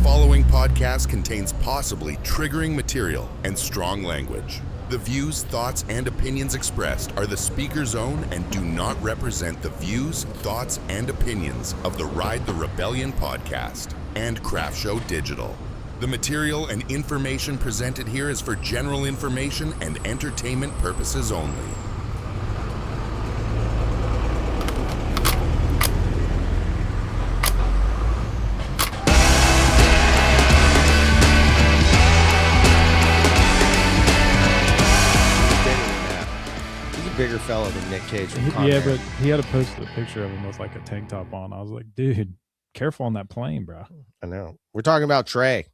following podcast contains possibly triggering material and strong language. The views, thoughts, and opinions expressed are the speaker's own and do not represent the views, thoughts, and opinions of the Ride the Rebellion podcast and Craft Show Digital. The material and information presented here is for general information and entertainment purposes only. Bigger fella than Nick Cage from Con Yeah, Air. but he had to post a picture of him with like a tank top on. I was like, dude, careful on that plane, bro. I know. We're talking about Trey,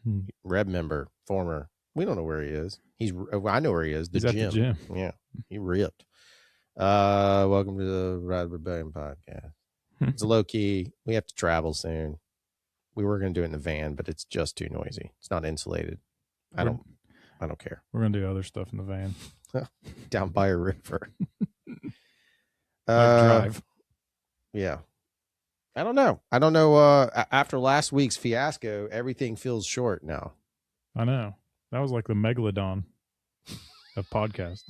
Hmm. Reb member, former. We don't know where he is. I know where he is. He's at the gym. Yeah, he ripped. Welcome to the Ride the Rebellion podcast. It's low key. We have to travel soon. We were going to do it in the van, but it's just too noisy. It's not insulated. I don't care. We're gonna do other stuff in the van. Down by a river. Drive. Yeah. I don't know. After last week's fiasco, everything feels short now. I know. That was like the megalodon of podcast.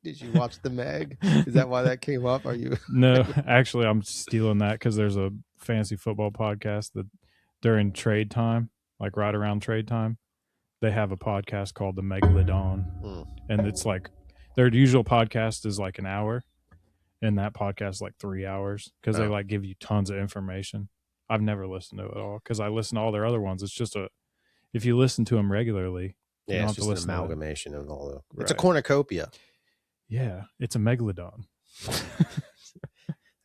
Did you watch the Meg? Is that why that came up? Are you? No, actually, I'm stealing that because there's a fantasy football podcast that during trade time, like right around trade time, they have a podcast called the Megalodon. And it's like their usual podcast is like an hour, and that podcast is like 3 hours because they like give you tons of information. I've never listened to it at all because I listen to all their other ones. It's just if you listen to them regularly, you don't it's have to just an listen amalgamation of all the. It's Right. a cornucopia. Yeah, it's a megalodon.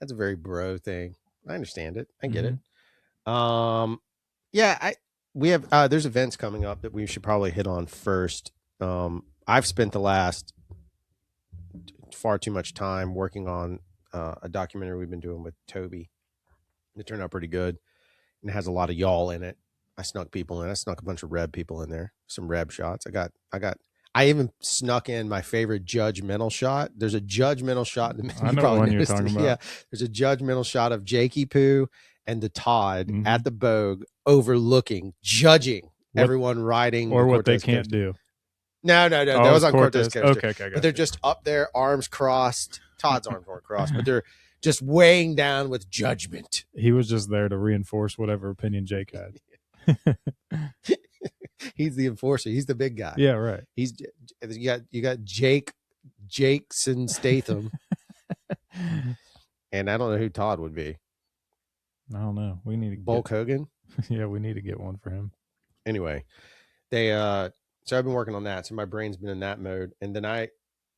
That's a very bro thing. I understand it. I get Mhm. it. Yeah, we have there's events coming up that we should probably hit on first. I've spent the last far too much time working on a documentary we've been doing with Toby. It turned out pretty good, and it has a lot of y'all in it. I snuck people in. I snuck a bunch of Reb people in there. Some Reb shots. I even snuck in my favorite judgmental shot. There's a judgmental shot in the I know what one you're talking about. Yeah, there's a judgmental shot of Jakey Poo and the Todd Mhm. at the Bogue overlooking, judging everyone riding Or the what they Cortez can't Coaster. do. No. That was on Cortez Coaster. Okay, I got But they're just up there, arms crossed. Todd's arms weren't crossed, but they're just weighing down with judgment. He was just there to reinforce whatever opinion Jake had. He's the enforcer. He's the big guy. Yeah, right. He's you got Jakeson Statham, and I don't know who Todd would be. I don't know. We need to Bulk Hogan. Yeah, we need to get one for him. Anyway, they so I've been working on that. So my brain's been in that mode, and then I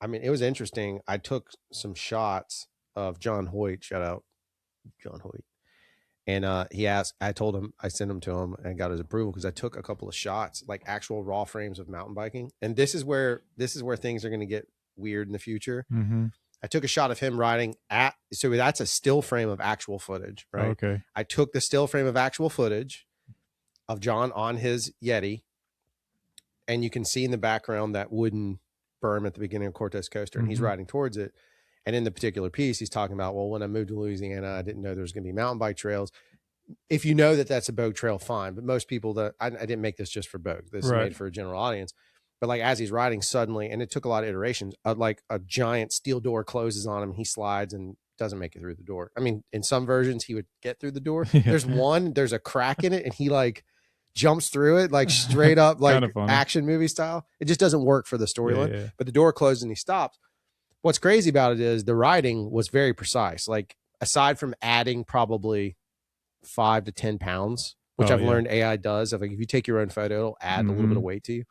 mean, it was interesting. I took some shots of John Hoyt. Shout out John Hoyt. And he asked, I told him, I sent him to him and got his approval because I took a couple of shots, like actual raw frames of mountain biking. And this is where things are going to get weird in the future. Mm-hmm. I took a shot of him riding so that's a still frame of actual footage, right? Okay. I took the still frame of actual footage of John on his Yeti. And you can see in the background that wooden berm at the beginning of Cortez Coaster, and he's riding towards it. And in the particular piece, he's talking about, well, when I moved to Louisiana, I didn't know there was going to be mountain bike trails. If you know that that's a Bogue trail, fine. But most people I didn't make this just for Bogue. This is made for a general audience. But like as he's riding suddenly, and it took a lot of iterations, like a giant steel door closes on him. He slides and doesn't make it through the door. I mean, in some versions, he would get through the door. Yeah. There's a crack in it, and he like jumps through it, like straight up, like action movie style. It just doesn't work for the storyline. Yeah. But the door closed and he stops. What's crazy about it is the riding was very precise. Like aside from adding probably 5 to 10 pounds, which I've learned AI does. Like if you take your own photo, it'll add a little bit of weight to you.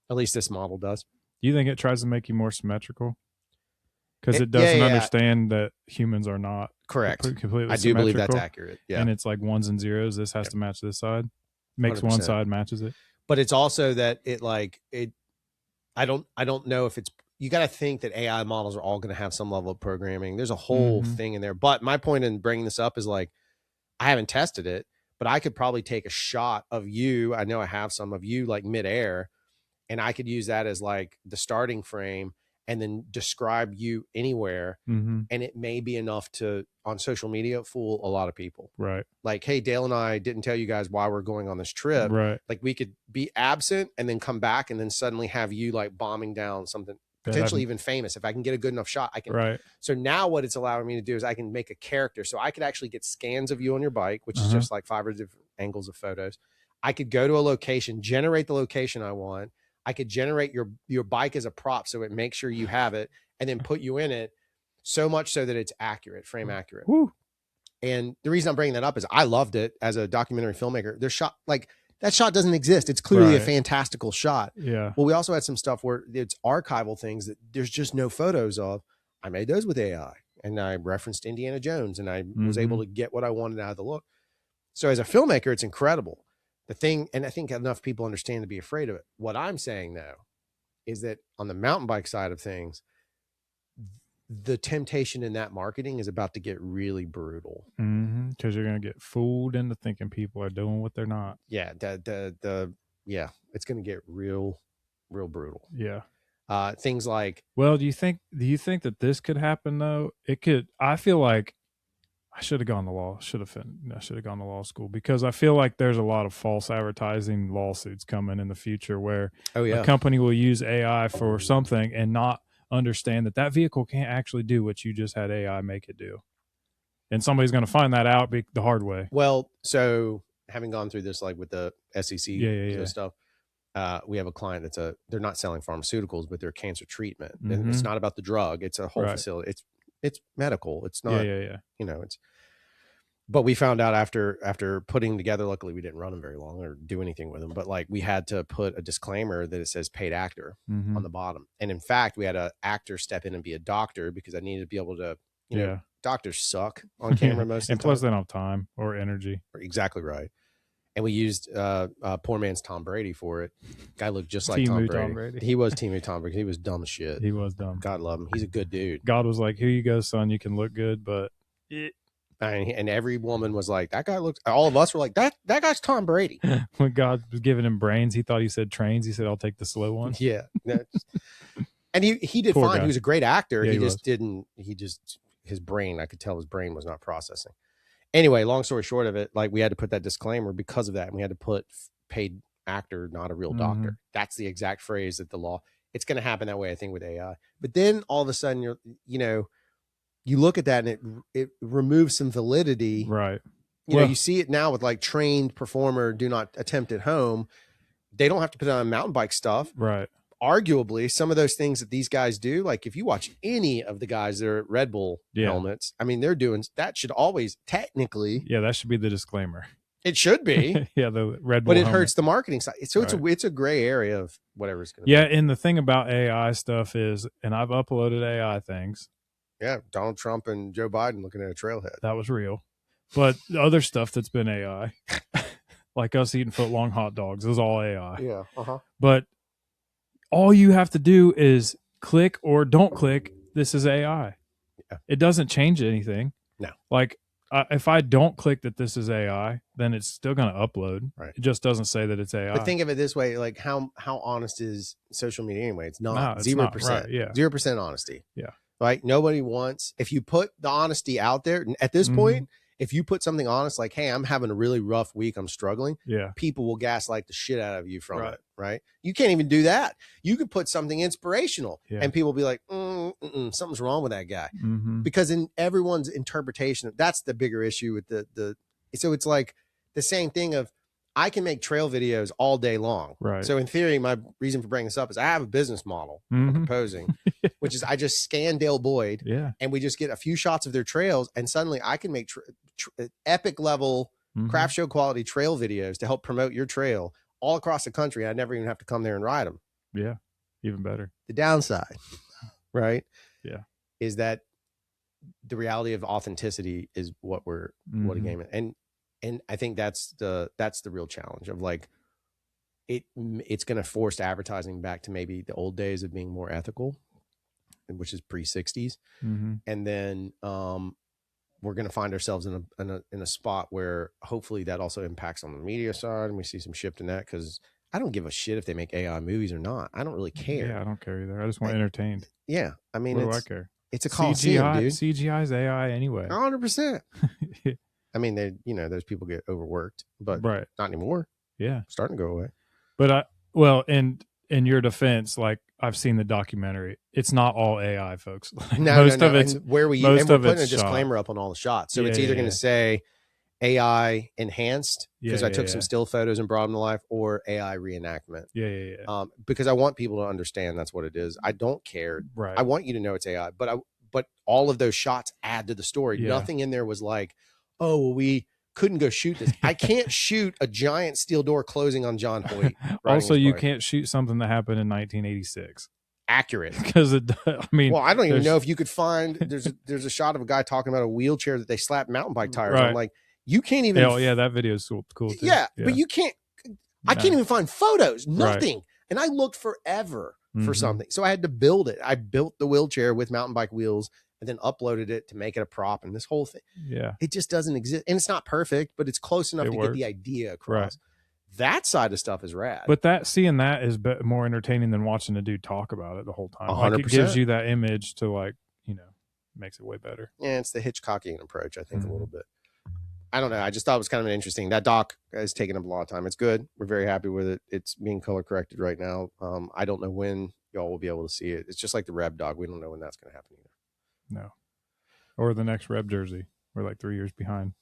At least this model does. Do you think it tries to make you more symmetrical? Because it doesn't understand that humans are not correct. Completely I do believe that's accurate. Yeah. And it's like ones and zeros. This has to match this side. Makes 100%. One side matches it. But it's also that I don't know if it's, you got to think that AI models are all going to have some level of programming. There's a whole thing in there. But my point in bringing this up is like, I haven't tested it, but I could probably take a shot of you. I know I have some of you like midair, and I could use that as like the starting frame and then describe you anywhere. Mm-hmm. And it may be enough to, on social media, fool a lot of people. Right. Like, hey, Dale and I didn't tell you guys why we're going on this trip. Right. Like, we could be absent and then come back and then suddenly have you like bombing down something potentially even famous. If I can get a good enough shot, I can. Right. So now what it's allowing me to do is I can make a character. So I could actually get scans of you on your bike, which is just like 5 different angles of photos. I could go to a location, generate the location I want. I could generate your bike as a prop, so it makes sure you have it, and then put you in it, so much so that it's accurate, frame accurate. Woo. And the reason I'm bringing that up is I loved it as a documentary filmmaker. There's shot like that shot doesn't exist. It's clearly a fantastical shot. Yeah. Well, we also had some stuff where it's archival things that there's just no photos of. I made those with AI, and I referenced Indiana Jones, and I was able to get what I wanted out of the look. So as a filmmaker, it's incredible. The thing, and I think enough people understand to be afraid of it. What I'm saying though, is that on the mountain bike side of things, the temptation in that marketing is about to get really brutal. Because you're going to get fooled into thinking people are doing what they're not. Yeah. It's going to get real brutal. Yeah. Things like, well, do you think that this could happen though? It could. I feel like I should have gone to law. I should have gone to law school, because I feel like there's a lot of false advertising lawsuits coming in the future where a company will use AI for something and not understand that vehicle can't actually do what you just had AI make it do. And somebody's going to find that out the hard way. Well, so having gone through this, like with the SEC stuff, we have a client they're not selling pharmaceuticals, but they're cancer treatment. And it's not about the drug. It's a whole facility. It's medical. It's not, but we found out after putting together, luckily we didn't run them very long or do anything with them, but like we had to put a disclaimer that it says paid actor on the bottom. And in fact, we had an actor step in and be a doctor because I needed to be able to, you know, doctors suck on camera most of the time. And plus they don't have time or energy. Exactly right. And we used poor man's Tom Brady for it. Guy looked just like Tom Brady. He was Team Tom Brady. He was dumb as shit. He was dumb. God love him. He's a good dude. God was like, here you go, son. You can look good, but... And every woman was like, that guy looks... All of us were like, that guy's Tom Brady. When God was giving him brains, he thought he said trains. He said, I'll take the slow one. Yeah. And he did fine. He was a great actor. Yeah, His brain, I could tell his brain was not processing. Anyway, long story short of it, like we had to put that disclaimer because of that. And we had to put paid actor, not a real doctor. That's the exact phrase that the law, it's going to happen that way, I think, with AI. But then all of a sudden you look at that and it removes some validity. Right. You see it now with like trained performer, do not attempt at home. They don't have to put on mountain bike stuff. Right. Arguably, some of those things that these guys do, like if you watch any of the guys that are at Red Bull helmets, I mean, they're doing that should always technically. Yeah, that should be the disclaimer. It should be. Yeah, the Red Bull. But it hurts the marketing side. So it's a gray area of whatever's going to be. Yeah, and the thing about AI stuff is, and I've uploaded AI things. Yeah, Donald Trump and Joe Biden looking at a trailhead. That was real. But the other stuff that's been AI, like us eating foot-long hot dogs, is all AI. Yeah. But all you have to do is click or don't click, this is AI. Yeah. It doesn't change anything. No. Like, if I don't click that this is AI, then it's still going to upload. Right. It just doesn't say that it's AI. But think of it this way, like how honest is social media anyway? It's not. No, it's 0%. not, right, yeah. 0% honesty. Yeah. Right? Nobody wants, if you put the honesty out there, at this point, if you put something honest, like, hey, I'm having a really rough week, I'm struggling, people will gaslight the shit out of you from it, right? You can't even do that. You could put something inspirational and people will be like, something's wrong with that guy. Because in everyone's interpretation, that's the bigger issue with so it's like the same thing of, I can make trail videos all day long. Right. So in theory, my reason for bringing this up is I have a business model I'm proposing, which is I just scan Dale Boyd and we just get a few shots of their trails. And suddenly I can make epic level craft show quality trail videos to help promote your trail all across the country. I never even have to come there and ride them. Yeah. Even better. The downside, right? Yeah. Is that the reality of authenticity is what what a game is. And I think that's the real challenge of like, it's going to force advertising back to maybe the old days of being more ethical, which is pre-60s. And then we're going to find ourselves in a spot where hopefully that also impacts on the media side. And we see some shift in that because I don't give a shit if they make AI movies or not. I don't really care. Yeah, I don't care either. I just want entertained. Yeah, I mean, What do I care? it's a Coliseum, dude. CGI's AI anyway. 100%. I mean, those people get overworked, but right. not anymore. Yeah, starting to go away. But in your defense, like I've seen the documentary, it's not all AI, folks. Like, most of it's where we most and we're of putting it's a disclaimer shot. up on all the shots, so Yeah, it's either yeah, going to say AI enhanced because I took some still photos and brought them to life, or AI reenactment. Yeah. Because I want people to understand that's what it is. I don't care. Right. I want you to know it's AI, but all of those shots add to the story. Yeah. Nothing in there was like, oh, well, we couldn't go shoot this. I can't shoot a giant steel door closing on John Hoyt. Also, you can't shoot something that happened in 1986. Accurate, because I mean, well, I don't even know if you could find. There's a shot of a guy talking about a wheelchair that they slapped mountain bike tires on. Like, you can't even. Oh yeah, that video is cool too. Yeah, but you can't. I can't even find photos. Nothing. Right. And I looked forever for something, so I had to build it. I built the wheelchair with mountain bike wheels, and then uploaded it to make it a prop. And this whole thing, it just doesn't exist. And it's not perfect, but it's close enough to get the idea across. Right. That side of stuff is rad. But seeing that is more entertaining than watching a dude talk about it the whole time. 100%. Like, it gives you that image to, like, makes it way better. Yeah, it's the Hitchcockian approach, I think, a little bit. I don't know. I just thought it was kind of an interesting. That doc is taking up a lot of time. It's good. We're very happy with it. It's being color corrected right now. I don't know when y'all will be able to see it. It's just like the Reb Dog. We don't know when that's going to happen either. No. Or the next Reb jersey. We're like 3 years behind.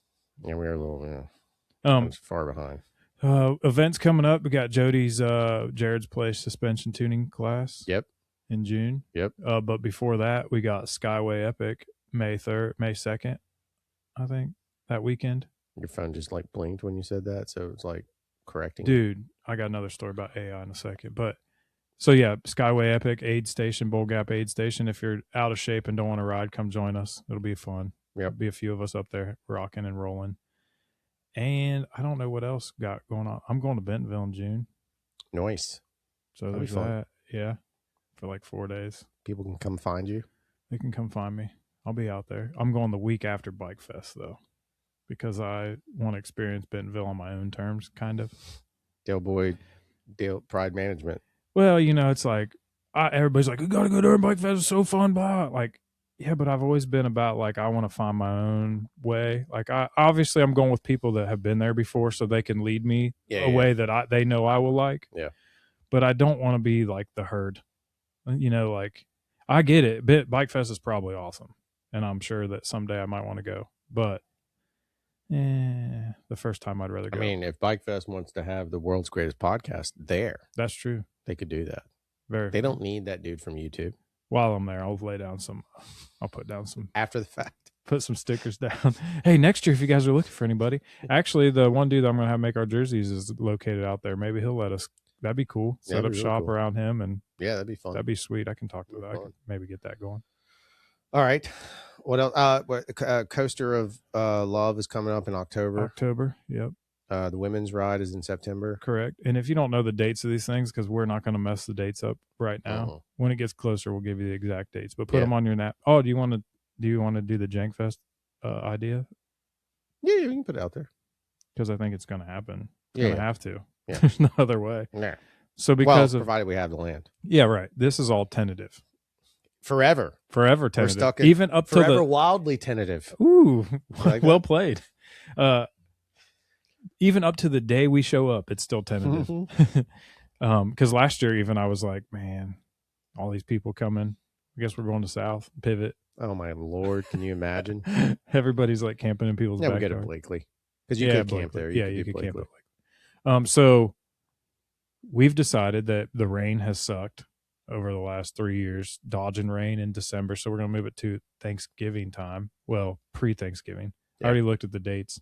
Yeah, we are a little far behind. Events coming up. We got Jody's Jared's Place suspension tuning class. Yep. In June. Yep. But before that, we got Skyway Epic May 2nd, I think, that weekend. Your phone just like blinked when you said that, so it's like correcting. Dude, I got another story about AI in a second. But so yeah, Skyway Epic Aid Station, Bull Gap Aid Station. If you're out of shape and don't want to ride, come join us. It'll be fun. Yep. There'll be a few of us up there rocking and rolling. And I don't know what else got going on. I'm going to Bentonville in June. Nice. So there's that. Yeah. For like 4 days. People can come find you. They can come find me. I'll be out there. I'm going the week after Bike Fest, though, because I want to experience Bentonville on my own terms, kind of. Dale Pride Management. Well, it's like, everybody's like, you got to go during Bike Fest. It's so fun. Blah. Like, yeah, but I've always been about, like, I want to find my own way. Like, obviously I'm going with people that have been there before so they can lead me way that they know I will like. Yeah. But I don't want to be like the herd. Like, I get it. Bike Fest is probably awesome. And I'm sure that someday I might want to go. But the first time I'd rather go. I mean, if Bike Fest wants to have the world's greatest podcast there. That's true. They could do that. They don't need that dude from YouTube. While I'm there, I'll put down some after the fact. Put some stickers down. Hey, next year if you guys are looking for anybody, actually the one dude that I'm gonna have make our jerseys is located out there. Maybe he'll let us. That'd be cool. Set up shop around him, and that'd be fun. That'd be sweet. I can talk to that. I can maybe get that going. All right. What else? Coaster of Love is coming up in October. Yep. The women's ride is in September. Correct. And if you don't know the dates of these things, because we're not going to mess the dates up right now, when it gets closer, we'll give you the exact dates. But put them on your nap. Oh, do you want to do the Jank Fest idea? Yeah, you can put it out there. Because I think it's going to happen. It's going to have to. Yeah. There's no other way. Yeah. So provided we have the land. Yeah, right. This is all tentative. Forever tentative. We're stuck in even up to forever wildly tentative. Ooh, well played. Even up to the day we show up, it's still tentative. Because last year, even I was like, man, all these people coming. I guess we're going to South Pivot. Oh my Lord, can you imagine? Everybody's like camping in people's backyard. We go to Blakely because you could camp there. You could camp at Blakely. So we've decided that the rain has sucked over the last 3 years, dodging rain in December. So we're going to move it to Thanksgiving time. Well, pre-Thanksgiving. I already looked at the dates.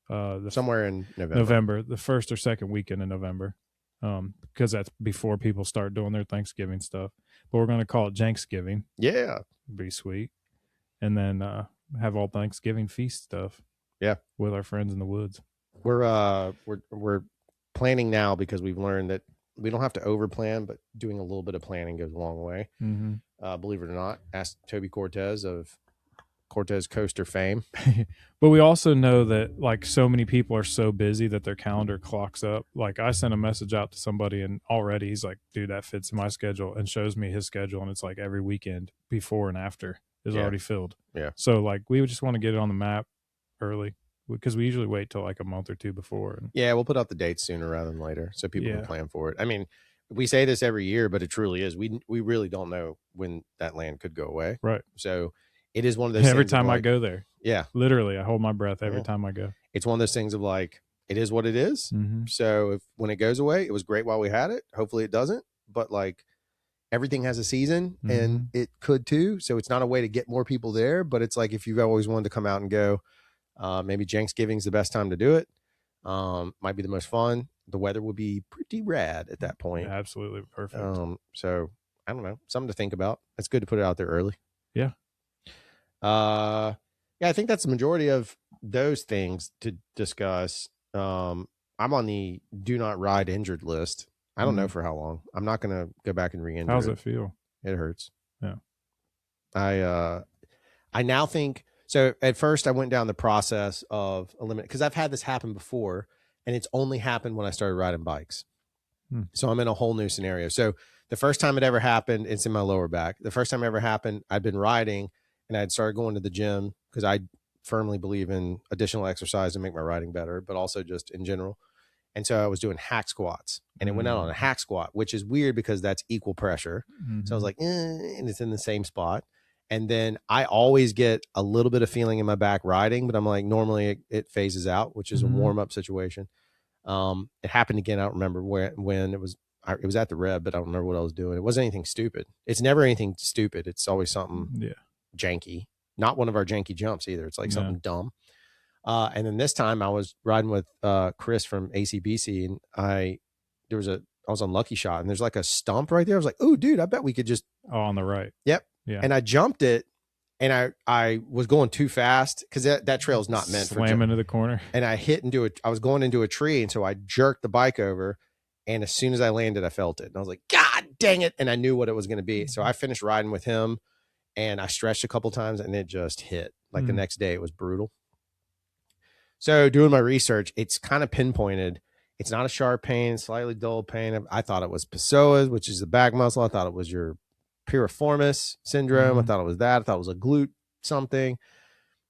Somewhere in November, the first or second weekend in November, because that's before people start doing their Thanksgiving stuff. But we're going to call it Janksgiving. Yeah. Be sweet. And then have all Thanksgiving feast stuff. Yeah. With our friends in the woods. We're planning now because we've learned that we don't have to over plan, but doing a little bit of planning goes a long way. Mm-hmm. Believe it or not, ask Toby Cortez of Cortez Coaster fame. But we also know that like so many people are so busy that their calendar clocks up. Like I sent a message out to somebody and already he's like, dude, that fits in my schedule, and shows me his schedule. And it's like every weekend before and after is already filled. Yeah. So like we would just want to get it on the map early, because we usually wait till like a month or two before. And Yeah, we'll put out the dates sooner rather than later so people Yeah. can plan for it. I mean, we say this every year, but it truly is. We really don't know when that land could go away. Right. So it is one of those every things of time I like- go there, Yeah. literally I hold my breath every Yeah. time I go. It's one of those things of like, it is what it is. Mm-hmm. So when it goes away, it was great while we had it. Hopefully it doesn't. But like everything has a season and it could too. So it's not a way to get more people there. But it's like if you've always wanted to come out and go, maybe Thanksgiving's the best time to do it. Might be the most fun. The weather would be pretty rad at that point. Absolutely perfect. So I don't know, something to think about. It's good to put it out there early. Yeah. Yeah, I think that's the majority of those things to discuss. I'm on the do not ride injured list. I don't know for how long. I'm not going to go back and re-injure. How's it feel? It hurts. Yeah. I now think so. At first, I went down the process of eliminate because I've had this happen before, and it's only happened when I started riding bikes. So I'm in a whole new scenario. So the first time it ever happened, it's in my lower back. The first time it ever happened, I'd been riding and I'd started going to the gym because I firmly believe in additional exercise to make my riding better, but also just in general. And so I was doing hack squats, and it went out on a hack squat, which is weird because that's equal pressure. So I was like, and it's in the same spot. And then I always get a little bit of feeling in my back riding, but I'm like, normally it phases out, which is a warm up situation. It happened again. I don't remember when it was at the Rev, but I don't remember what I was doing. It wasn't anything stupid. It's never anything stupid. It's always something janky, not one of our janky jumps either. It's like something dumb. And then this time I was riding with Chris from ACBC, and I was on Lucky Shot, and there's like a stump right there. I was like, oh dude, I bet we could just on the right. Yep. Yeah. And I jumped it, and I was going too fast because that trail is not meant slam into the corner. And I I was going into a tree, and so I jerked the bike over, and as soon as I landed, I felt it, and I was like, God dang it! And I knew what it was going to be. So I finished riding with him, and I stretched a couple times, and it just hit. Like the next day, it was brutal. So doing my research, it's kind of pinpointed. It's not a sharp pain, slightly dull pain. I thought it was psoas, which is the back muscle. I thought it was your piriformis syndrome. I thought it was that. I thought it was a glute something.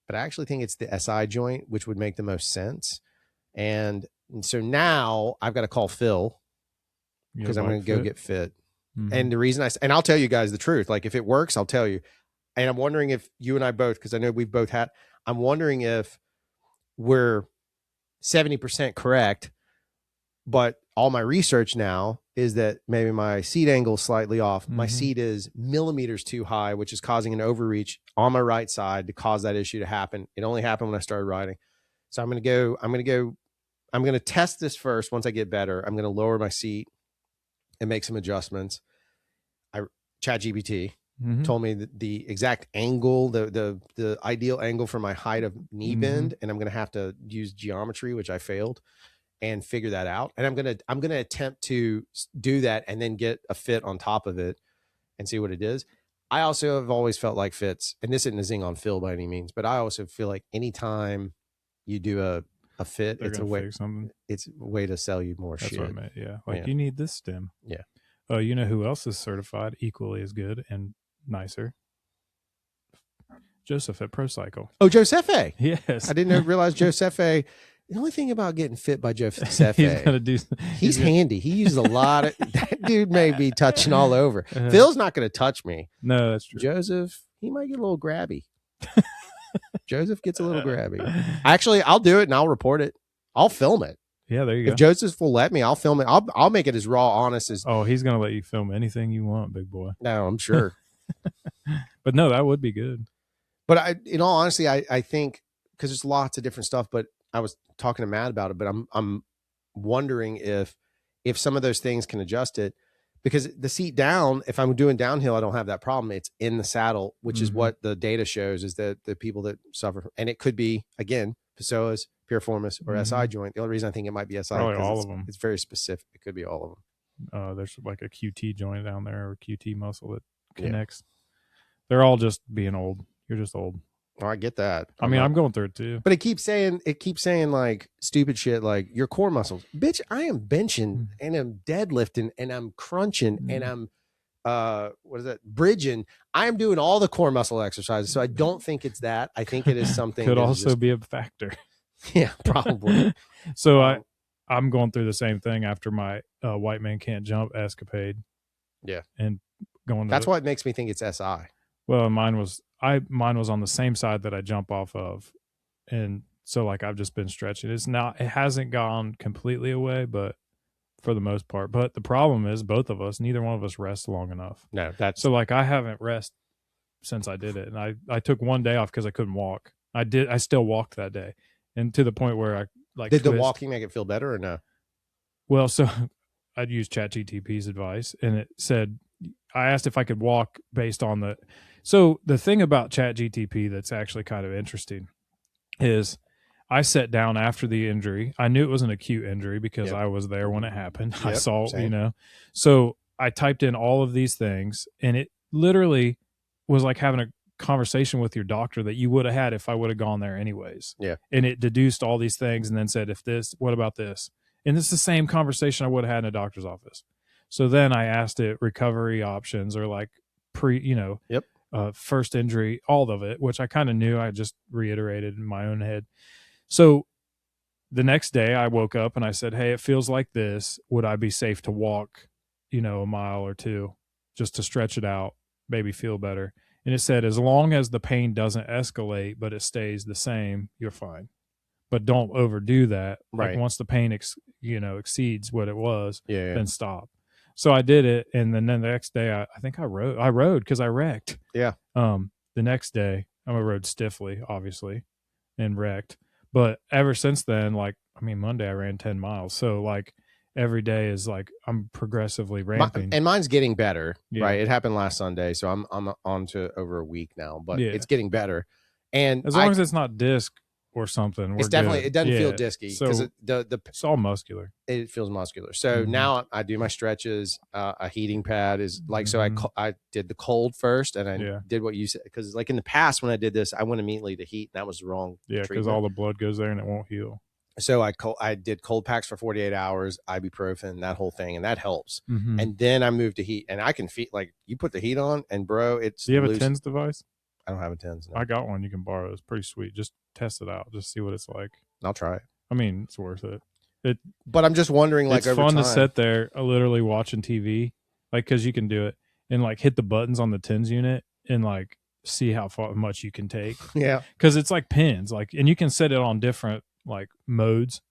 But I actually think it's the SI joint, which would make the most sense. And so now I've got to call Phil because I'm going to go get fit. And the reason and I'll tell you guys the truth. Like if it works, I'll tell you. And I'm wondering if you and I both, because I know we've both had, I'm wondering if we're 70% correct, but all my research now is that maybe my seat angle is slightly off. My seat is millimeters too high, which is causing an overreach on my right side to cause that issue to happen. It only happened when I started riding. So I'm going to test this first. Once I get better, I'm going to lower my seat and make some adjustments. ChatGPT told me the exact angle, the ideal angle for my height of knee bend. And I'm going to have to use geometry, which I failed, and figure that out. And I'm going to attempt to do that and then get a fit on top of it and see what it is. I also have always felt like fits, and this isn't a zing on Phil by any means, but I also feel like anytime you do a fit, it's a way, it's a way to sell you more shit. That's what I meant. Yeah. Like you need this stem. Yeah. Oh, you know who else is certified equally as good and nicer? Joseph at ProCycle. Oh, Joseph. Yes. I didn't realize Joseph. The only thing about getting fit by Joseph, he's handy. He uses a lot of, that dude may be touching all over. Phil's not going to touch me. No, that's true. Joseph, he might get a little grabby. Joseph gets a little grabby. Actually, I'll do it and I'll report it. I'll film it. Yeah, there you go. If Joseph will let me, I'll film it. I'll make it as raw, honest as. Oh, he's going to let you film anything you want, big boy. No, I'm sure. But no, that would be good. But in all honesty, I think because there's lots of different stuff, but I was talking to Matt about it, but I'm wondering if some of those things can adjust it, because the seat down, if I'm doing downhill, I don't have that problem. It's in the saddle, which is what the data shows, is that the people that suffer, and it could be, again, psoas, piriformis, or SI joint. The only reason I think it might be SI, probably all of them. It's very specific. It could be all of them. There's like a QT joint down there, or QT muscle that connects. Yeah. They're all just being old. You're just old. Oh, I get that. I mean, I'm going through it too. But it keeps saying like stupid shit like your core muscles. Bitch, I am benching and I'm deadlifting and I'm crunching and I'm what is that? Bridging. I am doing all the core muscle exercises. So I don't think it's that. I think it is something Could that is also just- be a factor. yeah, probably. So I'm going through the same thing after my white man can't jump escapade. Yeah. And going to That's what makes me think it's SI. Well, mine was on the same side that I jump off of. And so like I've just been stretching. It hasn't gone completely away, but for the most part. But the problem is neither one of us rest long enough. No, that's So like I haven't rest since I did it. And I took one day off because I couldn't walk. I still walked that day. And to the point where I like did the twist. walking make it feel better or no? Well, so I'd use ChatGPT's advice, and it said, I asked if I could walk based on the. So the thing about ChatGPT that's actually kind of interesting is I sat down after the injury. I knew it was an acute injury because Yep. I was there when it happened. I Yep, saw, same. So I typed in all of these things, and it literally was like having a conversation with your doctor that you would have had if I would have gone there anyways. Yeah. And it deduced all these things and then said, what about this? And it's the same conversation I would have had in a doctor's office. So then I asked it recovery options or like Yep. First injury, all of it, which I kind of knew. I just reiterated in my own head. So the next day I woke up and I said, hey, it feels like this. Would I be safe to walk, a mile or two just to stretch it out, maybe feel better? And it said, as long as the pain doesn't escalate, but it stays the same, you're fine. But don't overdo that. Right. Like once the pain, exceeds what it was, Yeah. then stop. So I did it. And then the next day, I think I rode because I wrecked. Yeah. The next day I rode stiffly, obviously, and wrecked. But ever since then, Monday I ran 10 miles. So like every day is like I'm progressively ramping. And mine's getting better, Yeah. right? It happened last Sunday, so I'm on to over a week now, but Yeah. it's getting better. And As long as it's not disc or something, it's we're definitely good. it doesn't feel Yeah. disky So because it's all muscular. it feels muscular. So Mhm. now I do my stretches. A heating pad is like so. Mhm. I did the cold first, and I Yeah. did what you said because like in the past when I did this, I went immediately to heat, and that was the wrong. Yeah, because treatment. all the blood goes there and it won't heal. So I did cold packs for 48 hours, ibuprofen, that whole thing, and that helps. Mm-hmm. And then I moved to heat, and I can feel like you put the heat on, and bro, it's. Do you have loose. a TENS device? I don't have a TENS. No. I got one you can borrow. It's pretty sweet. Just test it out. Just see what it's like. I'll try it. I mean, it's worth it. But I'm just wondering, like, It's over fun time, to sit there literally watching TV, like, because you can do it and like hit the buttons on the TENS unit and like see how much you can take. Yeah, Because it's like pins, like, and you can set it on different like modes,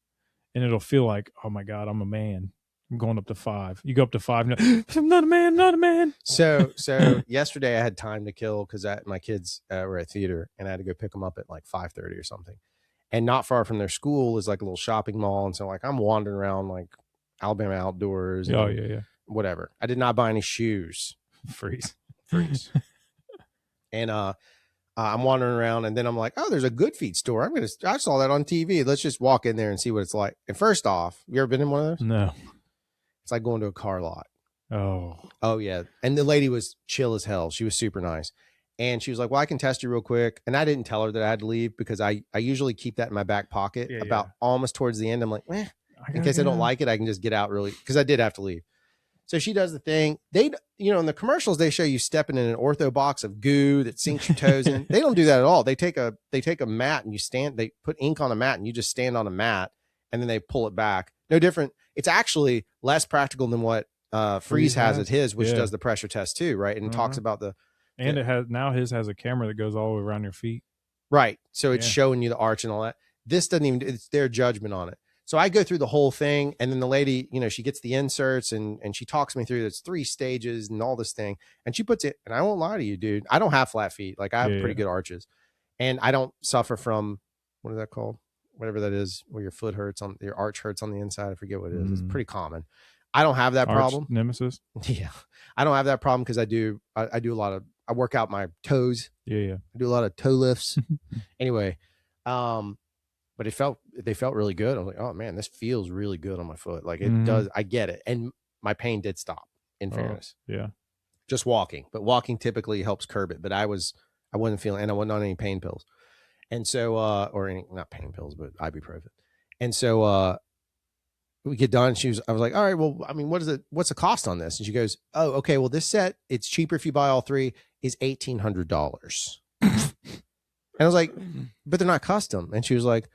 and it'll feel like, oh my god, I'm a man. I'm going up to 5. You go up to 5, and I'm not a man, not a man. So yesterday I had time to kill because my kids were at theater, and I had to go pick them up at like 5:30 or something. And not far from their school is like a little shopping mall, and so like I'm wandering around like Alabama Outdoors. Oh and yeah, whatever. I did not buy any shoes. freeze. And I'm wandering around, and then I'm like, oh, there's a Good Feet store. I saw that on TV. Let's just walk in there and see what it's like. And first off, you ever been in one of those? No. It's like going to a car lot. Oh Yeah. And the lady was chill as hell. She was super nice. And she was like, well, I can test you real quick. And I didn't tell her that I had to leave because I usually keep that in my back pocket. Yeah, about almost towards the end. I'm like, in case I don't like it, I can just get out really, because I did have to leave. So she does the thing. They, in the commercials, they show you stepping in an ortho box of goo that sinks your toes in. They don't do that at all. They take a mat and they put ink on a mat and you just stand on a mat and then they pull it back. No different. It's actually less practical than what Freeze has at his, which does the pressure test too, right? And talks about the. And it has his has a camera that goes all the way around your feet. Right. So it's showing you the arch and all that. This doesn't even, it's their judgment on it. So I go through the whole thing, and then the lady, she gets the inserts and she talks me through there's 3 stages and all this thing. And she puts it, and I won't lie to you, dude, I don't have flat feet. Like I have pretty good arches, and I don't suffer from, what is that called? Whatever that is, where your foot hurts your arch hurts on the inside. I forget what it is. It's pretty common. I don't have that problem. Nemesis. Yeah. I don't have that problem because I do a lot of, I work out my toes. Yeah. I do a lot of toe lifts. Anyway, but they felt really good. I was like, oh man, this feels really good on my foot. Like it does. I get it. And my pain did stop, in fairness. Yeah. Just walking, but walking typically helps curb it. But I was I wasn't feeling, and I wasn't on any pain pills. And so, or any, not pain pills, but ibuprofen. And so, we get done. I was like, all right, well, I mean, what's the cost on this? And she goes, oh, okay. Well, this set, it's cheaper if you buy all three, is $1,800. And I was like, but they're not custom. And she was like,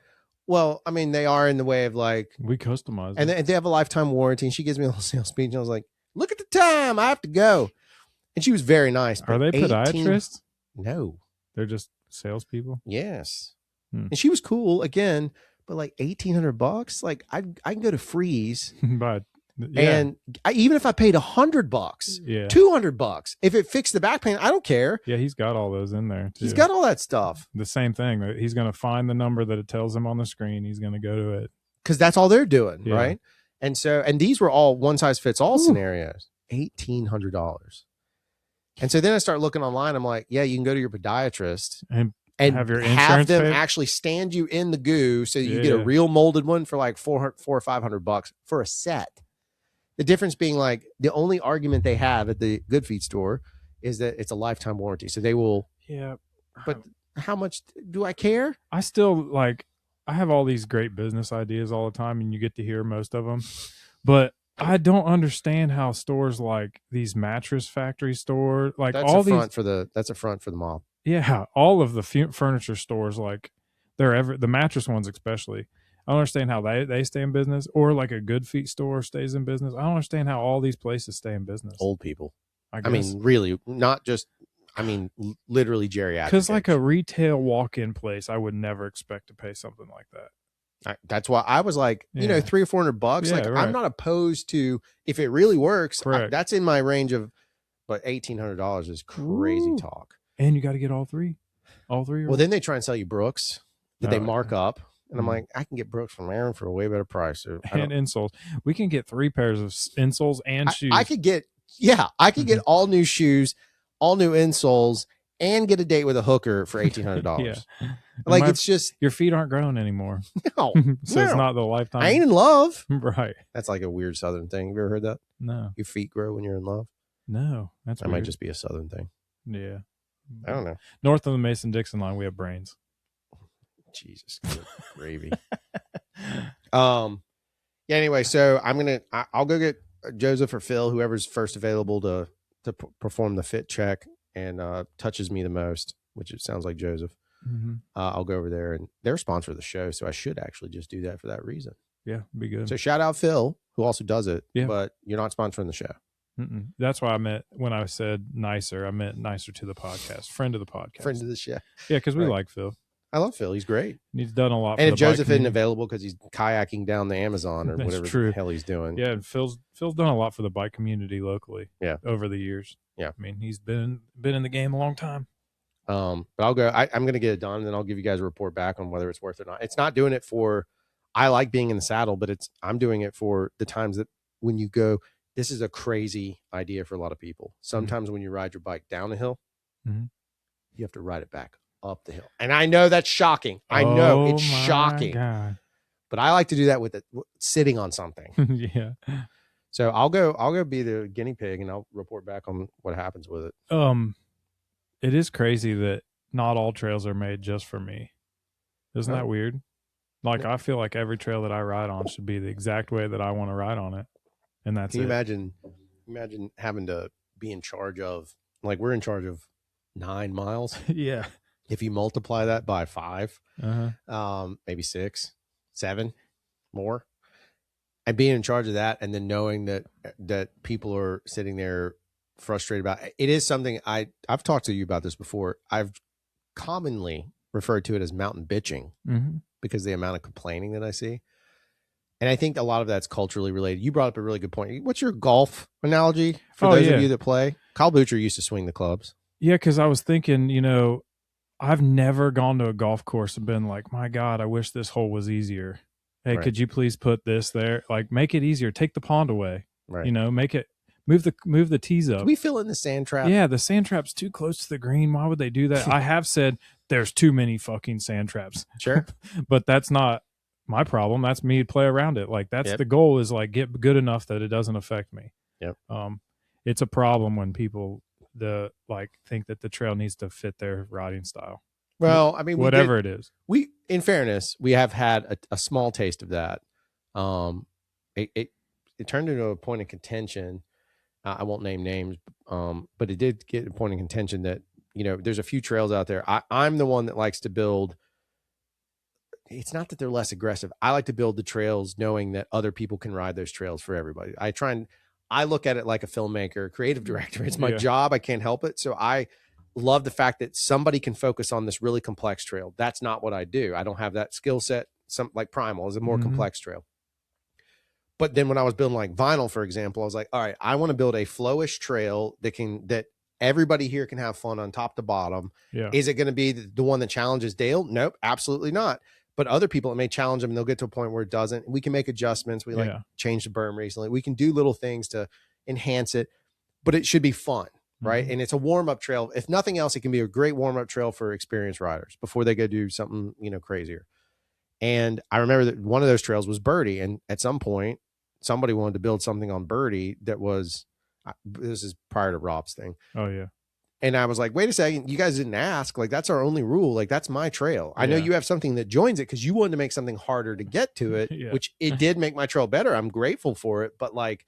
well, I mean, they are in the way of like, We customize and they have a lifetime warranty. And she gives me a little sales speech. And I was like, look at the time. I have to go. And she was very nice. Are they podiatrists? No. They're just salespeople. Yes. Hmm. And she was cool again, but like $1,800, like I can go to Freeze But and even if I paid $100, yeah, $200, if it fixed the back pain, I don't care. yeah, he's got all those in there too. He's got all that stuff the same thing. He's going to find the number that it tells him on the screen. He's going to go to it. because that's all they're doing, Yeah. right? And so, and these were all one size fits all scenarios. $1,800. And so then I start looking online. I'm like, yeah, you can go to your podiatrist And and have your have insurance them paid? actually stand you in the goo so that you get a Yeah. real molded one for like $400 or $500 for a set. The difference being like the only argument they have at the Good Feet store is that it's a lifetime warranty. So they will, Yeah, but how much do I care? I still like. I have all these great business ideas all the time, and you get to hear most of them. But I don't understand how stores like these mattress factory store, like That's all a front these, for that's a front for the mob. yeah, all of the furniture stores, like the mattress ones especially. I don't understand how they stay in business, or like a Good Feet store stays in business. I don't understand how all these places stay in business. Old people. I I mean, really, not just, I mean, literally geriatric. because like age. a retail walk-in place, I would never expect to pay something like that. That's why I was like, you know, Yeah. $300 or $400. Yeah, Like, right. I'm not opposed to if it really works. Correct. That's in my range of, but $1,800 is crazy Ooh. talk. And you got to get all three. Well, then they try and sell you Brooks that they Oh, mark up, and I'm Mhm. like, I can get Brooks from Aaron for a way better price. So I and don't- insoles. We can get 3 pairs of insoles and shoes. I could get, I could get all new shoes, all new insoles, and get a date with a hooker for $1,800. Yeah. Like My- it's just your feet aren't growing anymore, no. so it's No. not the lifetime. I ain't in love. Right? That's like a weird Southern thing. Have you ever heard that? No, Your feet grow when you're in love. no, that's That weird. might just be a Southern thing. Yeah. I don't know. North of the Mason-Dixon line, we have brains. Jesus, good gravy. Yeah. Anyway, so I'll go get Joseph or Phil, whoever's first available to perform the fit check and touches me the most, which it sounds like Joseph. Mm-hmm. I'll go over there, and they're a sponsor of the show, so I should actually just do that for that reason. Yeah, be good. So shout out Phil, who also does it. Yeah. But you're not sponsoring the show. Mm-mm. That's why I meant when I said nicer, I meant nicer to the podcast, friend of the podcast. Friend of the show. Yeah, because we Right. like Phil. I love Phil. He's great. And he's done a lot. And for if the bike Joseph isn't community. available because he's kayaking down the Amazon or That's whatever true. the hell he's doing. Yeah, and Phil's done a lot for the bike community locally. Yeah. Over the years. Yeah. I mean, he's been in the game a long time. But I'll go. I'm going to get it done, and then I'll give you guys a report back on whether it's worth it or not. It's not doing it for. I like being in the saddle, but I'm doing it for the times that when you go. This is a crazy idea for a lot of people. Sometimes when you ride your bike down a hill, Mhm. you have to ride it back up the hill, and I know that's shocking. I know it's Oh my shocking, God. but I like to do that with it sitting on something. Yeah. So I'll go be the guinea pig, and I'll report back on what happens with it. It is crazy that not all trails are made just for me. Isn't Oh. that weird? Like I feel like every trail that I ride on should be the exact way that I want to ride on it. And that's Can you it. imagine having to be in charge of, like, we're in charge of 9 miles. Yeah. If you multiply that by 5, Uh-huh. maybe 6, 7 more, and being in charge of that, and then knowing that people are sitting there frustrated about it is something I've talked to you about this before. I've commonly referred to it as mountain bitching Mm-hmm. because of the amount of complaining that I see. And I think a lot of that's culturally related. You brought up a really good point. What's your golf analogy for Oh, those yeah. of you that play? Kyle Butcher used to swing the clubs. Yeah, because I was thinking, I've never gone to a golf course and been like, my God, I wish this hole was easier. Hey, Right. could you please put this there? Like, make it easier. Take the pond away. Right. Make it move the tees up. Can we fill in the sand trap? Yeah, the sand trap's too close to the green. Why would they do that? I have said there's too many fucking sand traps, Sure. but that's not my problem. That's me to play around it. Like that's Yep. the goal is like get good enough that it doesn't affect me. Yep. It's a problem when people think that the trail needs to fit their riding style. Well, I mean, whatever it is. We, in fairness, we have had a small taste of that. It turned into a point of contention. I won't name names, but it did get a point of contention that, there's a few trails out there. I'm the one that likes to build. It's not that they're less aggressive. I like to build the trails knowing that other people can ride those trails for everybody. I look at it like a filmmaker, creative director. It's my job. I can't help it. So I love the fact that somebody can focus on this really complex trail. That's not what I do. I don't have that skill set. Some like Primal is a more complex trail. But then when I was building like Vinyl, for example, I was like, all right, I want to build a flowish trail that everybody here can have fun on top to bottom. Yeah. Is it going to be the one that challenges Dale? Nope, absolutely not. But other people, it may challenge them and they'll get to a point where it doesn't. We can make adjustments. We changed the berm recently. We can do little things to enhance it, but it should be fun, right? And it's a warm-up trail. If nothing else, it can be a great warm-up trail for experienced riders before they go do something, crazier. And I remember that one of those trails was Birdie. And at some point, somebody wanted to build something on Birdie that was, this is prior to Rob's thing. Oh, yeah. And I was like, wait a second, you guys didn't ask. Like, that's our only rule. Like, that's my trail. I know you have something that joins it because you wanted to make something harder to get to it, which it did make my trail better. I'm grateful for it. But like,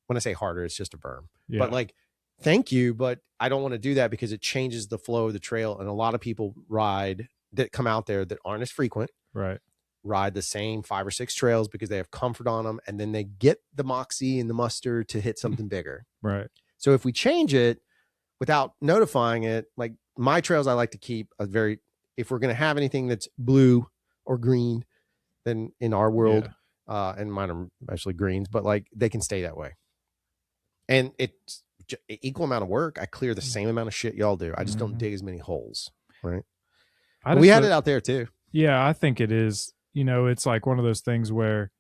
when I say harder, it's just a berm. Yeah. But like, thank you. But I don't want to do that because it changes the flow of the trail. And a lot of people that come out there that aren't as frequent. Right. Ride the same 5 or 6 trails because they have comfort on them. And then they get the moxie and the muster to hit something bigger. Right. So if we change it, without notifying it, like my trails, I like to keep if we're going to have anything that's blue or green, then in our world, and mine are actually greens, but like they can stay that way. And it's equal amount of work. I clear the same amount of shit y'all do. I just don't dig as many holes. Right. We had it out there too. Yeah. I think it is, it's like one of those things where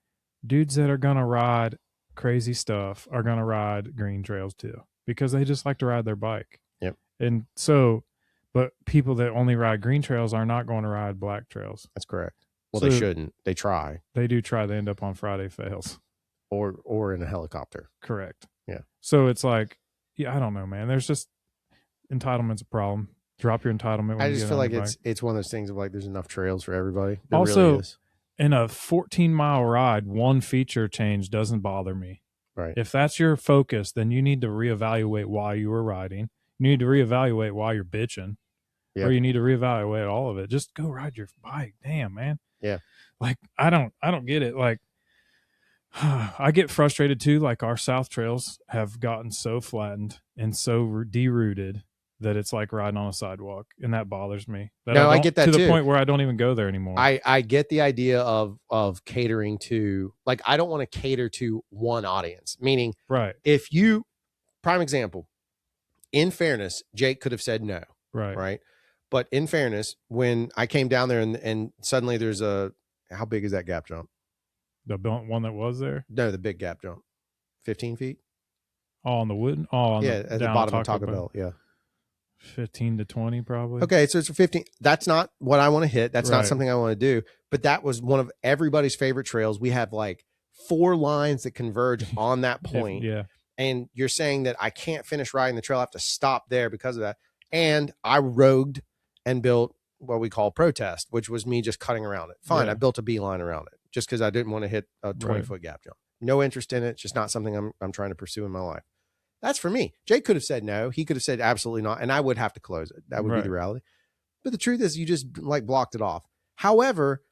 dudes that are going to ride crazy stuff are going to ride green trails too, because they just like to ride their bike. Yep. And so, but people that only ride green trails are not going to ride black trails. That's correct. Well, so they shouldn't. They try. They do try. They end up on Friday fails. Or in a helicopter. Correct. Yeah. So it's like, I don't know, man. There's just entitlement's a problem. Drop your entitlement. I just feel like it's one of those things of like, there's enough trails for everybody. There also, really is. In a 14-mile ride, one feature change doesn't bother me. Right. If that's your focus, then you need to reevaluate why you were riding. You need to reevaluate why you're bitching. Yep. Or you need to reevaluate all of it. Just go ride your bike. Damn, man. Yeah. Like, I don't get it. Like, I get frustrated too. Like, our South trails have gotten so flattened and so derooted that it's like riding on a sidewalk, and that bothers me. I get that to too. The point where I don't even go there anymore. I get the idea of catering to, like, I don't want to cater to one audience. Meaning, right? If you, prime example, in fairness, Jake could have said no, right. But in fairness, when I came down there and suddenly there's how big is that gap jump? The one that was there? No, the big gap jump, 15 feet. Oh, on the wooden. Oh, on at the bottom of Taco Bell. Yeah. 15 to 20 probably. Okay, so it's a 15. That's not what I want to hit. That's not something I want to do. But that was one of everybody's favorite trails. We have like 4 lines that converge on that point. Yeah. And you're saying that I can't finish riding the trail. I have to stop there because of that. And I rogued and built what we call protest, which was me just cutting around it. Fine, I built a beeline around it just because I didn't want to hit a 20-foot gap jump. No interest in it. It's just not something I'm trying to pursue in my life. That's for me. Jake could have said no. He could have said absolutely not. And I would have to close it. That would be the reality. But the truth is you just like blocked it off. However,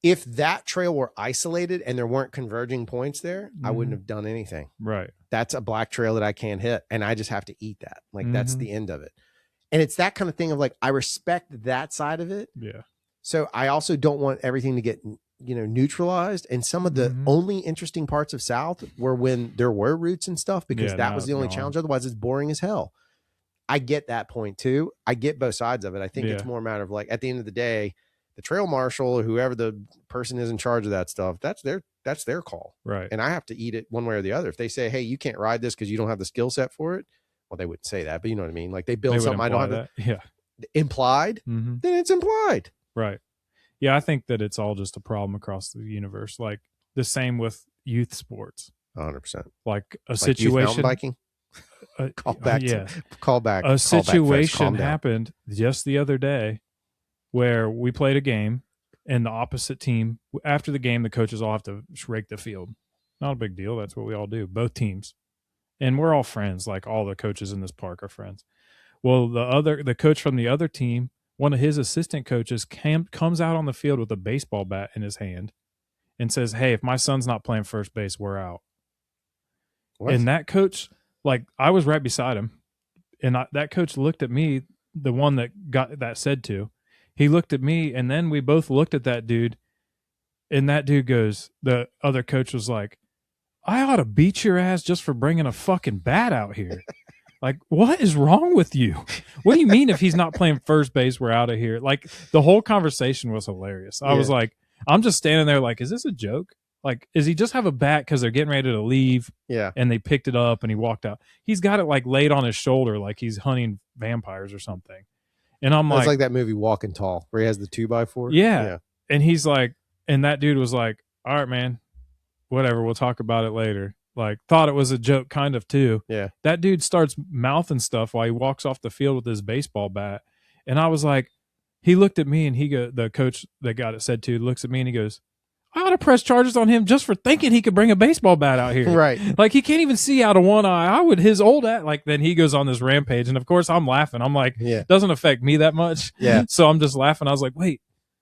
if that trail were isolated and there weren't converging points there, I wouldn't have done anything. Right. That's a black trail that I can't hit. And I just have to eat that. Like that's the end of it. And it's that kind of thing of like, I respect that side of it. Yeah. So I also don't want everything to get, neutralized. And some of the only interesting parts of South were when there were routes and stuff, because that was the only challenge. Otherwise it's boring as hell. I get that point too. I get both sides of it. I think it's more a matter of like, at the end of the day, the trail marshal or whoever the person is in charge of that stuff, that's their call. Right. And I have to eat it one way or the other. If they say, hey, you can't ride this because you don't have the skill set for it. Well, they wouldn't say that, but you know what I mean? Like they build something I don't have implied, then it's implied. Right. Yeah, I think that it's all just a problem across the universe. Like the same with youth sports. 100%. Like a like situation. Youth mountain biking? Call back. yeah. Call back. A situation Calm down. happened just the other day where we played a game and the opposite team, after the game, the coaches all have to rake the field. Not a big deal. That's what we all do, both teams. And we're all friends. Like all the coaches in this park are friends. Well, the coach from the other team, one of his assistant coaches comes out on the field with a baseball bat in his hand and says, "Hey, if my son's not playing first base, we're out." What? And that coach, like, I was right beside him, and that coach looked at me, the one that got that said to. He looked at me, and then we both looked at that dude, and that dude goes, the other coach was like, "I ought to beat your ass just for bringing a fucking bat out here." Like, what is wrong with you? What do you mean if he's not playing first base, we're out of here? Like, the whole conversation was hilarious. I was like, I'm just standing there like, is this a joke? Like, is he just have a bat because they're getting ready to leave? Yeah. And they picked it up and he walked out. He's got it like laid on his shoulder like he's hunting vampires or something. And I'm It's like that movie Walking Tall where he has the 2x4. Yeah. And he's like, and that dude was like, "All right, man, whatever. We'll talk about it later." Like, thought it was a joke kind of too. Yeah. That dude starts mouthing stuff while he walks off the field with his baseball bat. And I was like, he looked at me and the coach that got it said to looks at me and he goes, "I ought to press charges on him just for thinking he could bring a baseball bat out here." Right. Like, he can't even see out of one eye. I would his old at like, then he goes on this rampage. And of course I'm laughing. I'm like, Yeah. doesn't affect me that much. Yeah. So I'm just laughing. I was like, wait,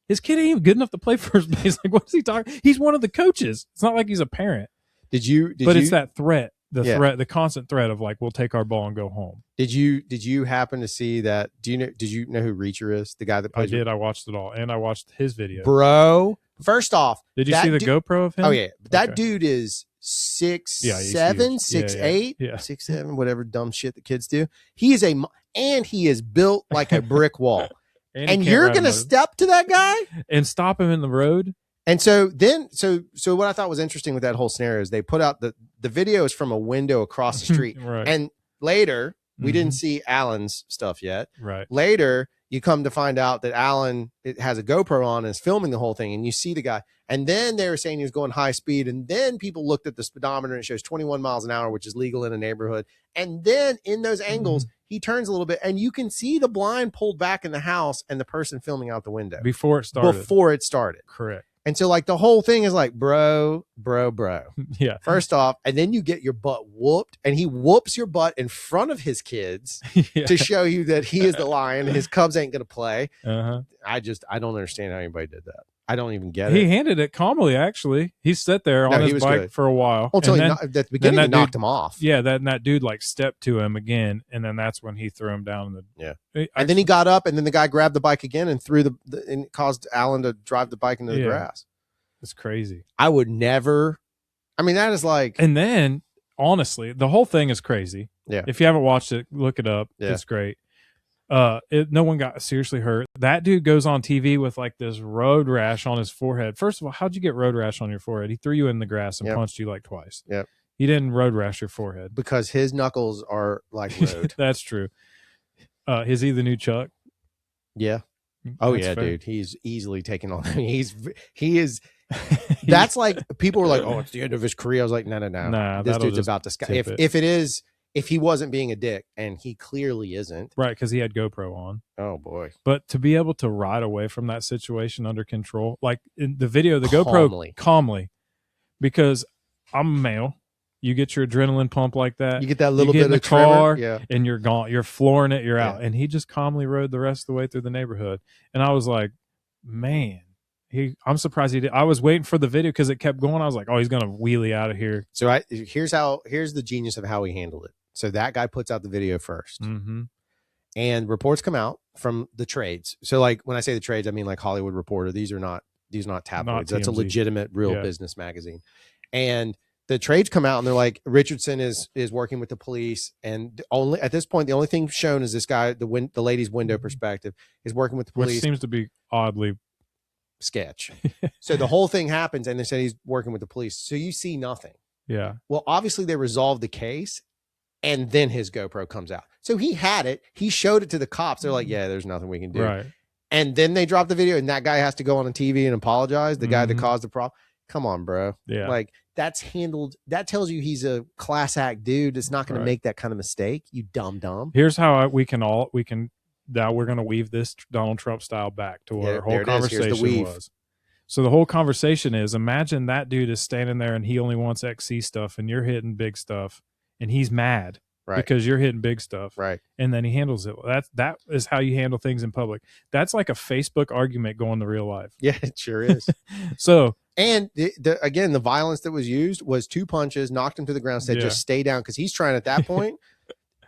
his kid ain't even good enough to play first base. Like, what's he talking? He's one of the coaches. It's not like he's a parent. It's that threat. The constant threat of like, we'll take our ball and go home. Did you happen to see that? Did you know who Reacher is? The guy that I plays. did. I watched it all, and I watched his video. Bro, first off, Did you see the GoPro of him? Oh yeah, that Okay. dude is 6'7", huge. 6'8", Yeah. 6'7", whatever dumb shit the kids do. He is and he is built like a brick wall. he And can't you're ride a gonna motor- step to that guy? and stop him in the road. And so what I thought was interesting with that whole scenario is they put out the video is from a window across the street. Right. And later, we Mhm. didn't see Alan's stuff yet. Right. Later, you come to find out that Alan has a GoPro on and is filming the whole thing, and you see the guy. And then they were saying he was going high speed, and then people looked at the speedometer and it shows 21 miles an hour, which is legal in a neighborhood. And then in those angles, he turns a little bit, and you can see the blind pulled back in the house and the person filming out the window Before it started. before it started. Correct. And so like the whole thing is like, bro. Yeah. First off, and then you get your butt whooped, and he whoops your butt in front of his kids Yeah. to show you that he is the lion and his cubs ain't going to play. Uh-huh. I don't understand how anybody did that. I don't even get He it. handled it calmly, actually. He sat there on No, he his was bike good. for a while. Until and he then, at the beginning, that he knocked dude- him off. yeah, that dude like stepped to him again, and then that's when he threw him down. And then he got up, and then the guy grabbed the bike again and threw and caused Alan to drive the bike into the Yeah. grass. It's crazy. I would never. I mean, that is like, And then, honestly, the whole thing is crazy. Yeah. If you haven't watched it, look it up. Yeah. It's great. No one got seriously hurt. That dude goes on TV with like this road rash on his forehead. First of all, how'd you get road rash on your forehead? He threw you in the grass and Yep. punched you like twice. Yep. He didn't road rash your forehead. because his knuckles are like road. That's true. Is he the new Chuck? Yeah. Oh That's yeah, fair. dude. He's easily taken on. He is. That's like people were like, "Oh, it's the end of his career." I was like, "No. Nah, This that'll dude's just about to sky." tip it. If he wasn't being a dick, and he clearly isn't. Right, because he had GoPro on. Oh boy. But to be able to ride away from that situation under control, like in the video, the Calmly. GoPro calmly, because I'm a male. You get your adrenaline pump like that. You get that little get bit in the of tremor. car, Yeah. and you're gone. You're flooring it. You're Yeah. out. And he just calmly rode the rest of the way through the neighborhood. And I was like, man, I'm surprised he did. I was waiting for the video because it kept going. I was like, oh, he's gonna wheelie out of here. So here's the genius of how he handled it. So that guy puts out the video first, Mm-hmm. and reports come out from the trades. So like when I say the trades, I mean like Hollywood Reporter. These are not tabloids. That's a TMZ. legitimate, real Yeah. business magazine. And the trades come out, and they're like, Richardson is working with the police, and only at this point, the only thing shown is this guy, the lady's window perspective, is working with the Which police. seems to be oddly. Sketch. So the whole thing happens, and they said he's working with the police. So you see nothing. Yeah. Well, obviously they resolved the case, and then his GoPro comes out. So he had it. He showed it to the cops. They're like, yeah, there's nothing we can do. Right. And then they drop the video, and that guy has to go on TV and apologize. The guy that Mhm. caused the problem. come on, bro. Yeah. Like that's handled. That tells you he's a class act dude. That's not going Right. to make that kind of mistake. You dumb. Here's how we can now we're going to weave this Donald Trump style back to what Yeah, our whole there it is. Here's the conversation weave. was. So the whole conversation is, imagine that dude is standing there and he only wants XC stuff and you're hitting big stuff and he's mad Right. because you're hitting big stuff. Right. And then he handles it. That is how you handle things in public. That's like a Facebook argument going to real life. Yeah, it sure is. So, And again, the violence that was used was 2 punches, knocked him to the ground, said, Yeah. just stay down. Because he's trying at that point.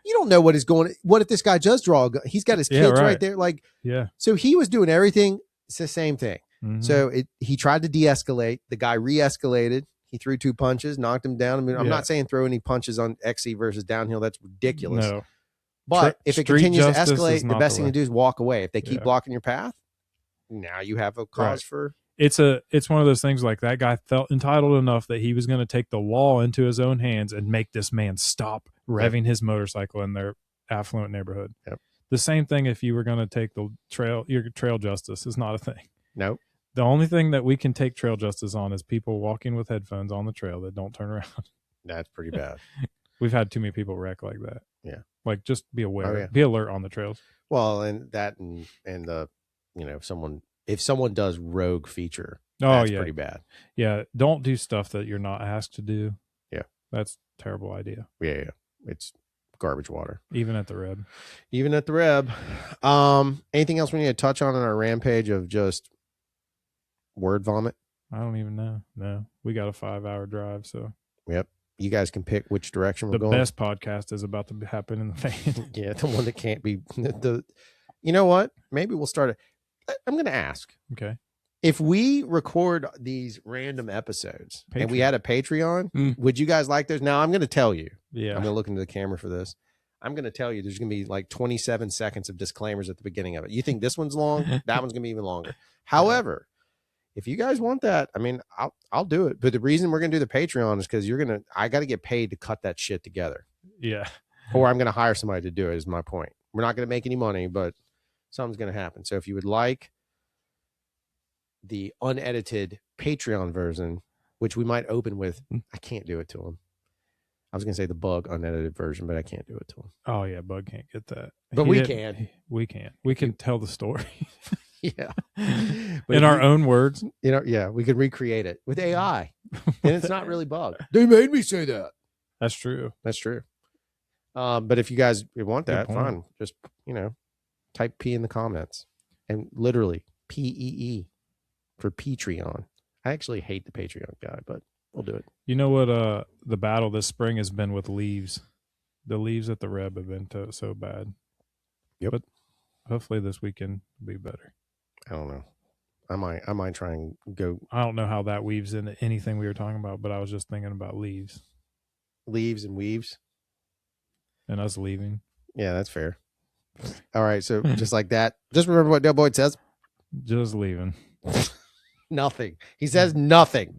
You don't know what is going. What if this guy does draw a gun? He's got his Yeah, kids right right. there. Like, yeah. so he was doing everything. It's the same thing. Mhm. So he tried to de-escalate. The guy re-escalated. He threw 2 punches, knocked him down. I mean, I'm Yeah. not saying throw any punches on XC versus downhill. That's ridiculous. No. But if it Street continues to justice is escalate, the not best the thing way. to do is walk away. If they keep Yeah. blocking your path, now you have a cause Right. for. It's one of those things like that guy felt entitled enough that he was going to take the law into his own hands and make this man stop revving his motorcycle in their affluent neighborhood. Yep. The same thing if you were going to take your trail justice is not a thing. Nope. The only thing that we can take trail justice on is people walking with headphones on the trail that don't turn around. That's pretty bad. We've had too many people wreck like that. Yeah. Like just be aware, Oh, yeah. be alert on the trails. Well, and the, if someone does rogue feature, Oh that's yeah. pretty bad. Yeah. Don't do stuff that you're not asked to do. Yeah. That's a terrible idea. Yeah. It's garbage water. Even at the Reb. Even at the Reb. Anything else we need to touch on in our rampage of just word vomit? I don't even know. No, we got a 5-hour drive. So Yep. You guys can pick which direction we're the going. best podcast is about to happen in the van. Yeah, the one that can't be the. You know what? Maybe we'll start it. I'm going to ask Okay. if we record these random episodes and we Patreon. had a Patreon. Would you guys like those? Now I'm going to tell you. Yeah. I'm going to look into the camera for this. I'm going to tell you there's going to be like 27 seconds of disclaimers at the beginning of it. You think this one's long? That one's going to be even longer. However, if you guys want that, I mean, I'll do it. But the reason we're going to do the Patreon is because I got to get paid to cut that shit together, Yeah. or I'm going to hire somebody to do it. Is my point. We're not going to make any money, but something's going to happen. So if you would like the unedited Patreon version, which we might open with, I can't do it to him. I was going to say the bug unedited version, but I can't do it to him. Oh yeah. Bug can't get that. But He we didn't- can. We can. We can tell the story Yeah. But in if our you- own words. yeah, we could recreate it with AI. And it's not really bug. They made me say that. That's true. That's true. But if you guys want Good that, point. fine. Just, type P in the comments. And literally PEE for Patreon. I actually hate the Patreon guy, but we'll do it. You know what? The battle this spring has been with leaves. The leaves at the Reb have been so bad. Yep. But hopefully this weekend will be better. I don't know. I might try and go I don't know how that weaves into anything we were talking about, but I was just thinking about leaves leaves and weaves. and us leaving. Yeah, that's fair. All right. So just like that, just remember what Del Boyd says. Just leaving. Nothing. He says nothing.